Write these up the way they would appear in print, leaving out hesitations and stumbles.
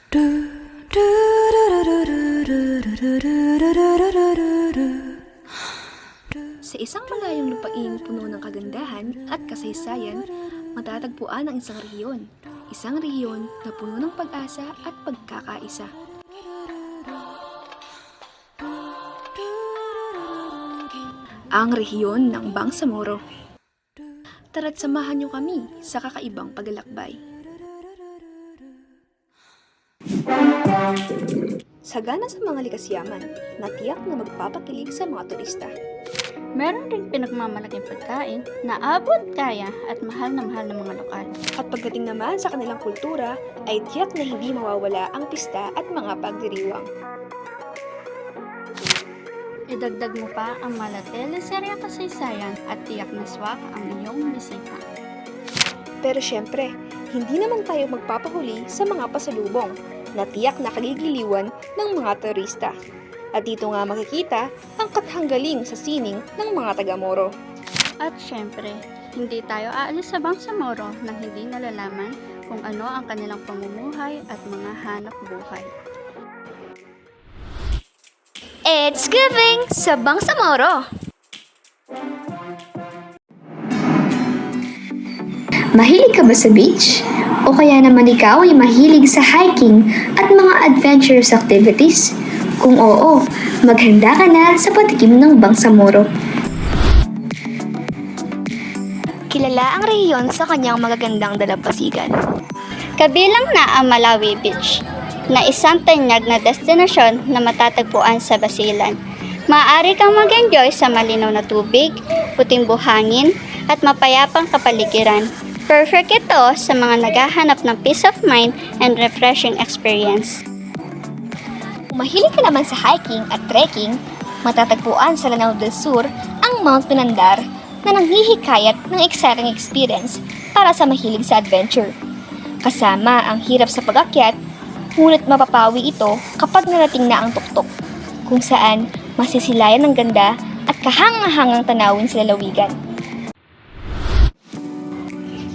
Sa isang malayong lupain puno ng kagandahan at kasaysayan, matatagpuan ang isang rehiyon. Isang rehiyon na puno ng pag-asa at pagkakaisa. Ang rehiyon ng Bangsamoro. Tara't samahan niyo kami sa kakaibang paglalakbay. Sagana sa mga likas yaman na tiyak na magpapakilig sa mga turista. Meron ring pinagmamalaking pagkain na abot kaya at mahal na mga lokal. At pagdating naman sa kanilang kultura, ay tiyak na hindi mawawala ang pista at mga pagdiriwang. Idagdag mo pa ang malatele seryang kasaysayan at tiyak na swak ang iyong bisita. Pero syempre, hindi naman tayo magpapahuli sa mga pasalubong na tiyak na kagigiliwan ng mga turista. At dito nga makikita ang kathanggaling sa sining ng mga taga-Moro. At syempre, hindi tayo aalis sa Bangsamoro nang hindi nalalaman kung ano ang kanilang pamumuhay at mga hanap buhay. It's giving sa Bangsamoro! Mahilig ka ba sa beach? O kaya naman ikaw ay mahilig sa hiking at mga adventurous activities? Kung oo, maghanda ka na sa patikim ng Bangsamoro. Kilala ang rehiyon sa kanyang magagandang dalampasigan. Kabilang na ang Malawi Beach, na isang tanyag na destinasyon na matatagpuan sa Basilan. Maaari kang mag-enjoy sa malinaw na tubig, puting buhangin, at mapayapang kapaligiran. Perfect ito sa mga naghahanap ng peace of mind and refreshing experience. Kung mahilig ka naman sa hiking at trekking, matatagpuan sa Lanao del Sur ang Mount Pinandar na nanghihikayat ng exciting experience para sa mahilig sa adventure. Kasama ang hirap sa pag-akyat, ngunit mapapawi ito kapag narating na ang tuktok, kung saan masisilayan ng ganda at kahangahangang tanawin sa lalawigan.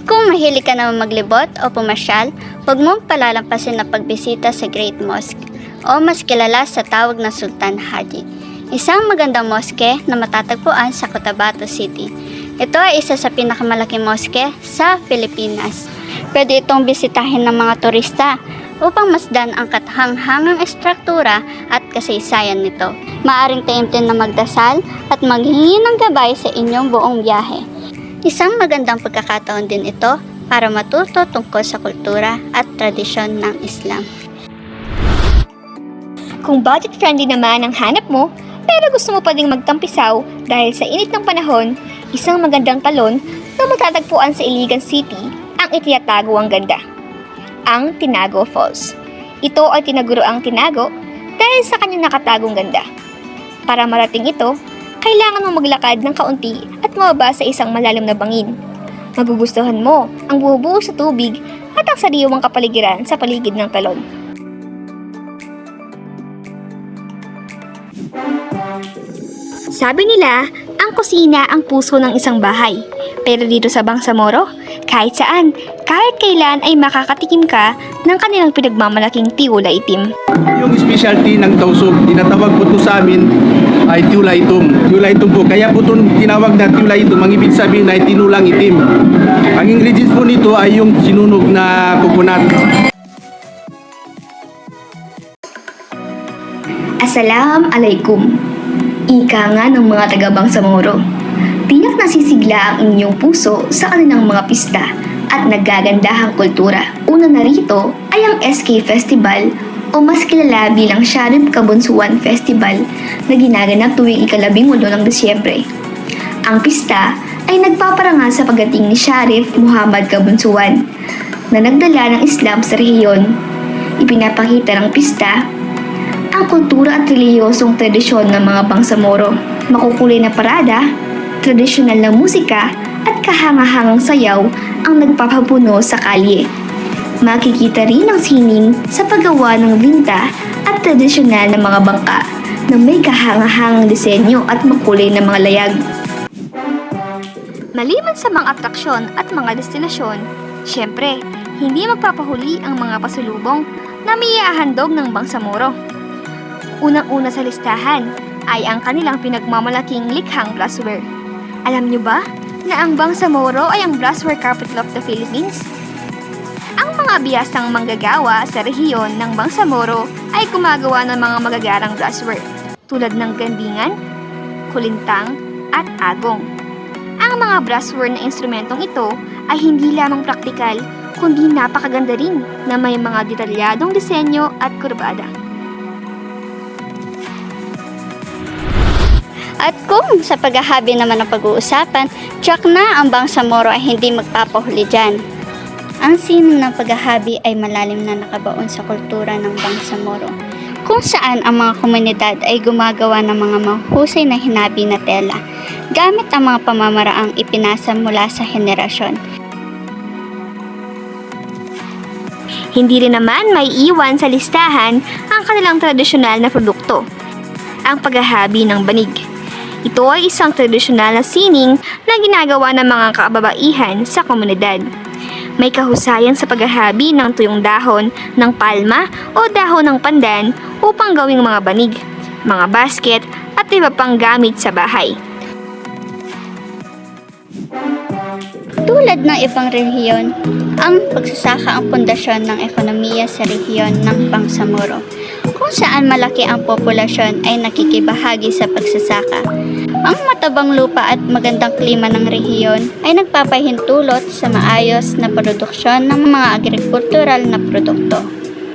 Kung mahilig ka naman maglibot o pumasyal, huwag mong palalampasin na pagbisita sa Great Mosque o mas kilala sa tawag na Sultan Haji. Isang magandang moske na matatagpuan sa Cotabato City. Ito ay isa sa pinakamalaking moske sa Pilipinas. Pwede itong bisitahin ng mga turista upang masdan ang katahanghangang estruktura at kasaysayan nito. Maaring taimtim na magdasal at maghingi ng gabay sa inyong buong biyahe. Isang magandang pagkakataon din ito para matuto tungkol sa kultura at tradisyon ng Islam. Kung budget-friendly naman ang hanap mo, pero gusto mo pa ding magtampisaw dahil sa init ng panahon, isang magandang talon na matatagpuan sa Iligan City ang itinatago ang ganda, ang Tinago Falls. Ito ay tinaguriang Tinago dahil sa kanyang nakatagong ganda. Para marating ito, kailangan mo maglakad ng kaunti at mababa sa isang malalim na bangin. Magugustuhan mo ang bubuo sa tubig at ang sariwang kapaligiran sa paligid ng talon. Sabi nila, ang kusina ang puso ng isang bahay. Pero dito sa Bangsamoro, kahit saan, kahit kailan ay makakatikim ka ng kanilang pinagmamalaking tiula itim. Yung specialty ng Tausug, tinatawag po ito sa amin ay tiula itom. Tiula itom po, kaya po ito tinawag na tiula itom, ang ibig sabihin ay tinulang itim. Ang ingredients po nito ay yung sinunog na coconut. Assalamualaikum. Ika nga ng mga taga Bangsamoro. Tiyak nasisigla ang inyong puso sa kanilang mga pista at nagagandahang kultura. Una na rito ay ang SK Festival o mas kilala bilang Sharif Kabunsuan Festival na ginaganap tuwing ika-18 ng Disyembre. Ang pista ay nagpaparangal sa pagdating ni Sharif Muhammad Kabunsuan na nagdala ng Islam sa rehiyon. Ipinapakita ng pista ang kultura at relihiyosong tradisyon ng mga Bangsamoro. Makukulay na parada, tradisyonal na musika at kahangahangang sayaw ang nagpapapuno sa kalye. Makikita rin ang sining sa paggawa ng vinta at tradisyonal na mga bangka na may kahangahangang disenyo at makulay na mga layag. Maliban sa mga atraksyon at mga destinasyon, syempre, hindi magpapahuli ang mga pasulubong na may ihahandog ng Bangsamoro. Unang-una sa listahan ay ang kanilang pinagmamalaking likhang brassware. Alam nyo ba na ang Bangsamoro ay ang brassware capital of the Philippines? Ang mga biyasang manggagawa sa rehiyon ng Bangsamoro ay gumagawa ng mga magagarang brassware tulad ng gandingan, kulintang, at agong. Ang mga brassware na instrumentong ito ay hindi lamang praktikal kundi napakaganda rin na may mga detalyadong disenyo at kurbada. At kung sa paghahabi naman ang pag-uusapan, tiyak na ang Bangsamoro ay hindi magpapahuli dyan. Ang sining ng paghahabi ay malalim na nakabaon sa kultura ng Bangsamoro, kung saan ang mga komunidad ay gumagawa ng mga mahusay na hinabi na tela, gamit ang mga pamamaraang ipinasa mula sa henerasyon. Hindi rin naman may iwan sa listahan ang kanilang tradisyonal na produkto, ang paghahabi ng banig. Ito ay isang tradisyonal na sining na ginagawa ng mga kababaihan sa komunidad. May kahusayan sa paghahabi ng tuyong dahon ng palma o dahon ng pandan upang gawing mga banig, mga basket at iba pang gamit sa bahay. Tulad ng ibang rehiyon, ang pagsasaka ang pundasyon ng ekonomiya sa rehiyon ng Bangsamoro, kung saan malaki ang populasyon ay nakikibahagi sa pagsasaka. Ang matabang lupa at magandang klima ng rehiyon ay nagpapahintulot sa maayos na produksyon ng mga agrikultural na produkto.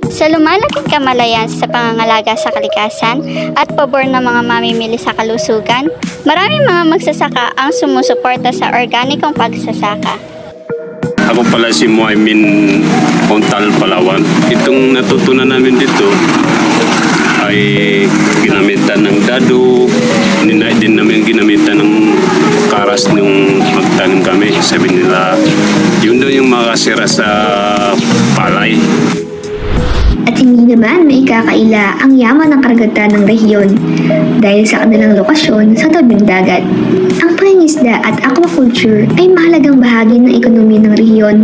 Sa lumalaking kamalayan sa pangangalaga sa kalikasan at pabor ng mga mamimili sa kalusugan, maraming mga magsasaka ang sumusuporta sa organikong pagsasaka. Ako pala si Muaymin Ontal, Palawan. Itong natutunan namin dito ay ginamitan ng dado, din namin ginamitan ng karas nung magtanim kami. Sabi nila, yun daw yung makasira sa palay. At hindi naman may ikakaila ang yaman ng karagatan ng rehiyon dahil sa kanilang lokasyon sa tabing dagat. Ang pangingisda at aquaculture ay mahalagang bahagi ng ekonomiya ng rehiyon.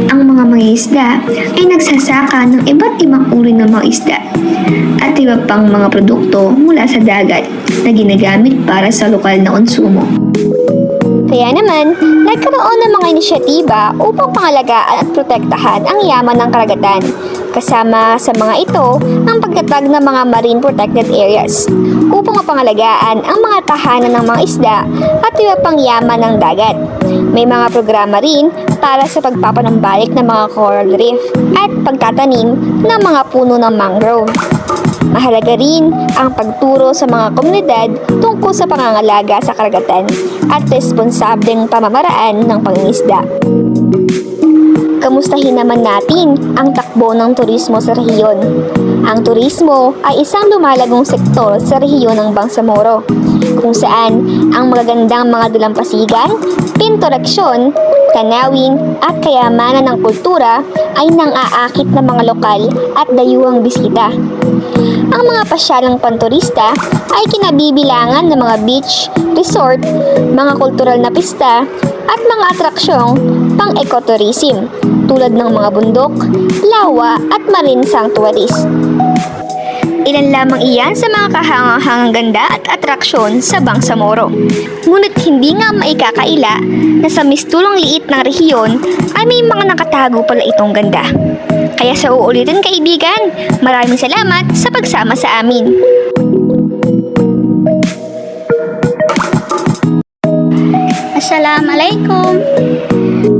Ang mga mangingisda ay nagsasaka ng iba't ibang uri ng mga isda at iba pang mga produkto mula sa dagat na ginagamit para sa lokal na konsumo. Kaya naman, nagkaroon ng mga inisyatiba upang pangalagaan at protektahan ang yaman ng karagatan. Kasama sa mga ito ang pagtatag ng mga marine protected areas upang mapangalagaan ang mga tahanan ng mga isda at iba pang yaman ng dagat. May mga programa rin para sa pagpapanumbalik ng mga coral reef at pagtatanim ng mga puno ng mangrove. Mahalaga rin ang pagturo sa mga komunidad tungkol sa pangangalaga sa karagatan at responsableng pamamaraan ng pangingisda. Kamustahin naman natin ang takbo ng turismo sa rehiyon. Ang turismo ay isang lumalagong sektor sa rehiyon ng Bangsamoro, kung saan ang magagandang mga dalampasigan, pintoreksyon, tanawin at kayamanan ng kultura ay nang-aakit ng mga lokal at dayuhang bisita. Ang mga pasyalang panturista ay kinabibilangan ng mga beach, resort, mga kultural na pista at mga atraksyong pang-ecotourism tulad ng mga bundok, lawa at marine sanctuaries. Ilan lamang iyan sa mga kahangahangang ganda at atraksyon sa Bangsamoro. Ngunit hindi nga maikakaila na sa mistulong liit ng rehiyon ay may mga nakatago pala itong ganda. Kaya sa uulitin kaibigan, maraming salamat sa pagsama sa amin. Assalamualaikum!